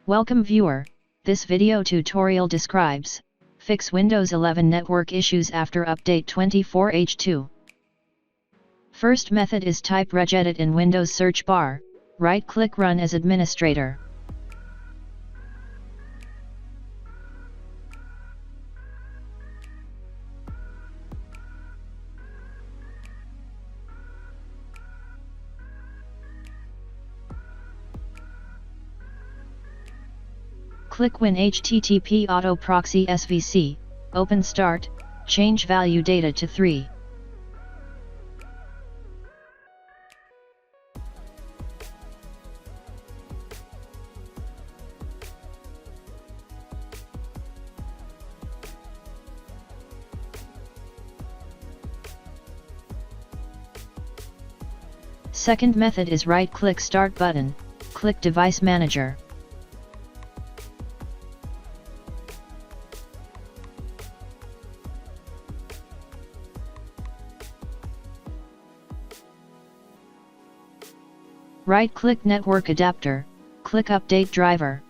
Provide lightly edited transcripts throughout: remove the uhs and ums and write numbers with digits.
Welcome viewer, this video tutorial describes, fix Windows 11 network issues after update 24H2. First method is type regedit in Windows search bar, right-click Run as administrator. Click Win HTTP Auto Proxy SVC, open Start, change value data to 3. Second method is right-click Start button, click Device Manager. Right-click Network Adapter, click Update Driver.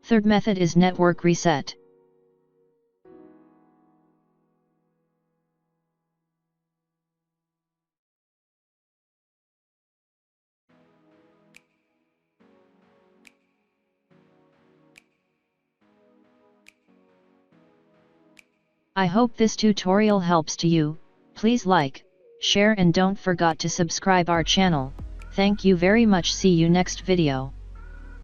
Third method is Network Reset. I hope this tutorial helps to you. Please like, share and don't forget to subscribe our channel. Thank you very much. See you next video.